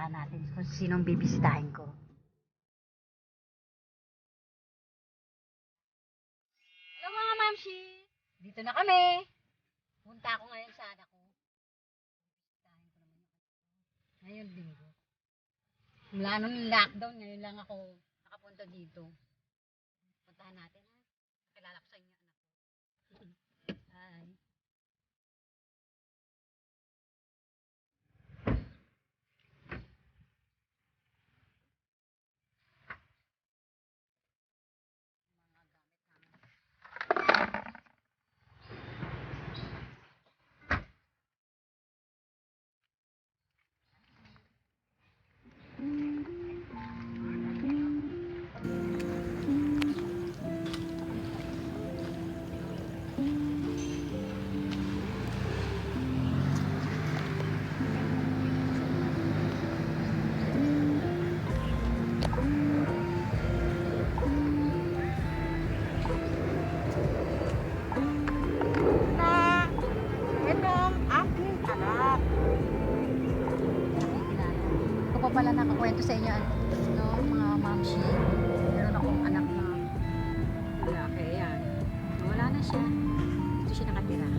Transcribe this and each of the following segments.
Puntahan natin kung sinong bibisitahin ko. Hello mga mamshi! Dito na kami! Punta ako ngayon sa anak ko. Bibisitahin ko naman yung anak ko. Ngayon linggo. Mula nung lockdown, ngayon lang ako nakapunta dito. Puntahan natin ha. Kilala ko sa inyo anak ko. Hi. Pala nakakwento sa inyo no, mga mamshi, meron akong anak na lalaki, yan, wala na siya, dito siya nakatira,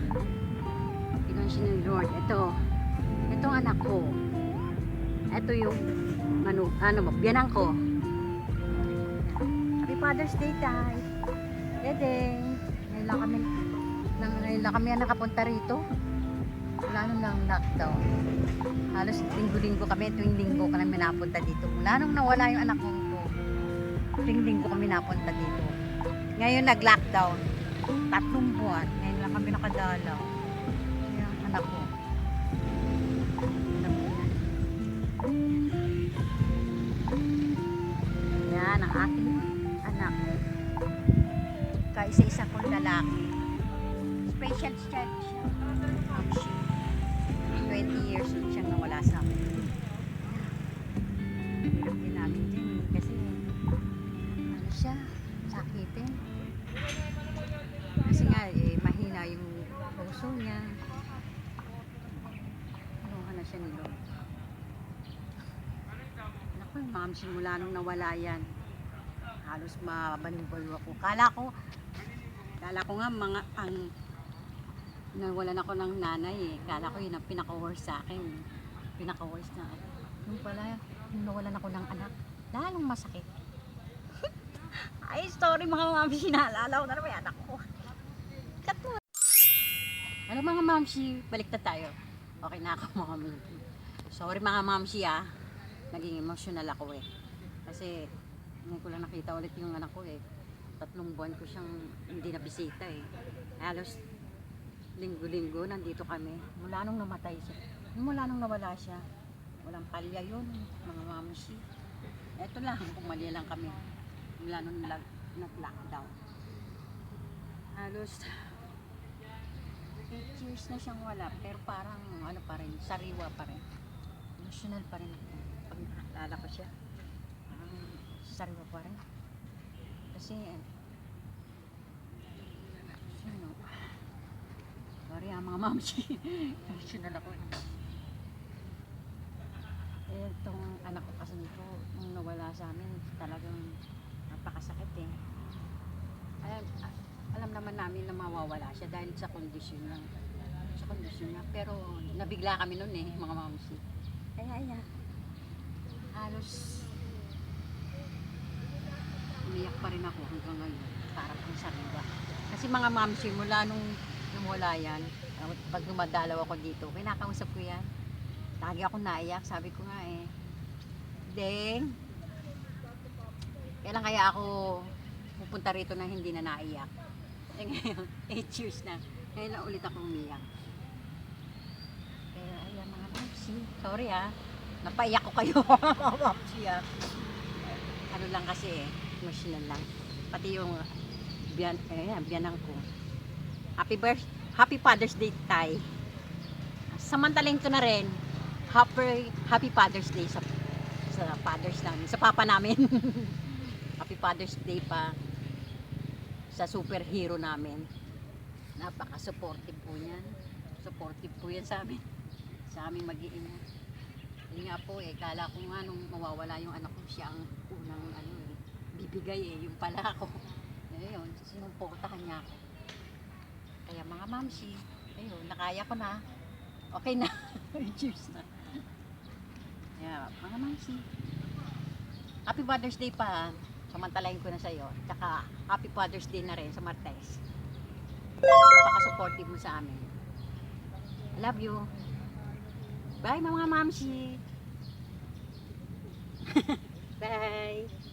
pinuhan siya ng Lord. Itong anak ko, ito yung biyanang ko. Happy Father's Day, Tay Dedeng. Ngayon lang kami nakapunta rito. Wala nung lang lockdown. Halos linggo-linggo kami, tuwing linggo kami napunta dito. Mula nung nawala yung anak ko, tuwing linggo kami napunta dito. Ngayon nag-lockdown. 3 buwan. Ngayon lang kami nakadalaw. Yung anak ko. Yan ang aking anak. Kaisa-isa kong lalaki. Special child siya. 20 years old siyang nawala sa amin. Hirap din namin din kasi ano siya, sakitin. Kasi nga mahina yung puso niya. Kinuha na siya ni Lord. Naku, ma'am, simula nung nawala yan, halos mabaliw-baliw ako. Kala ko nga nawalan ako ng nanay eh. Kala ko yun ang pinaka-worst sa akin. Pinaka-worst na. Yung pala, nawalan ako ng anak. Lalong masakit. Ay, sorry mga mamsi. Naalala ko na naman yung anak ko. Cut mo. Ano mga mamsi, baliktad tayo. Okay na ako mga mamsi. Sorry mga mamsi ah. Naging emotional ako eh. Kasi, hindi ko lang nakita ulit yung anak ko eh. 3 buwan ko siyang hindi nabisita eh. Halos linggo-linggo nandito kami mula nung namatay siya, mula nung nawala siya. Walang palya yun mga mamsi. Eto lang, pumali lang kami mula nung nag-lockdown. Halos 8 years na siyang wala, pero parang ano pa rin, sariwa pa rin, emotional pa rin. Pag nakakilala ko siya, parang sariwa pa rin kasi sorry mga mamsi. Emotional ako. Itong anak ko kasi nito, nung nawala sa amin, talagang napakasakit eh. Alam naman namin na mawawala siya dahil sa kondisyon lang. Sa kondisyon niya. Pero nabigla kami nun eh, mga mamsi. Kaya halos umiyak pa rin ako hanggang ngayon. Parang ang sariwa. Kasi mga mamsi, mula nung wala yan, pag dumadalaw ako dito, kinakausap ko yan. Lagi ako naiyak, sabi ko nga eh, Deng, kailan kaya ako pupunta rito na hindi na naiyak? Eh ngayon, 8 years na, ngayon lang ulit ako umiyak. Kaya ayan mga mamsi, sorry ah, napaiyak ko kayo mga mamsi ah. Ano lang kasi eh, emotional lang. Pati yung biyanang ko. Happy Father's Day, Tay. Samantalin ko na rin, Happy Father's Day sa fathers namin, sa papa namin. Happy Father's Day pa sa superhero namin. Napaka-supportive po yan. Supportive po yan sa amin. Sa aming mag-iina. Yun nga po eh, kala ko nga nung mawawala yung anak ko, siya ang unang ano eh, bibigay eh, yung pala ako. Ayun, sinuportahan niya ako. Kaya mga mamsi, ayun, nakaya ko na. Okay na. Cheers na. Yeah, mga mamsi. Happy Father's Day pa ha. Samantalahin ko na sa'yo. Tsaka Happy Father's Day na rin sa Martes. Napaka-supportive mo sa amin. I love you. Bye mga mamsi. Bye.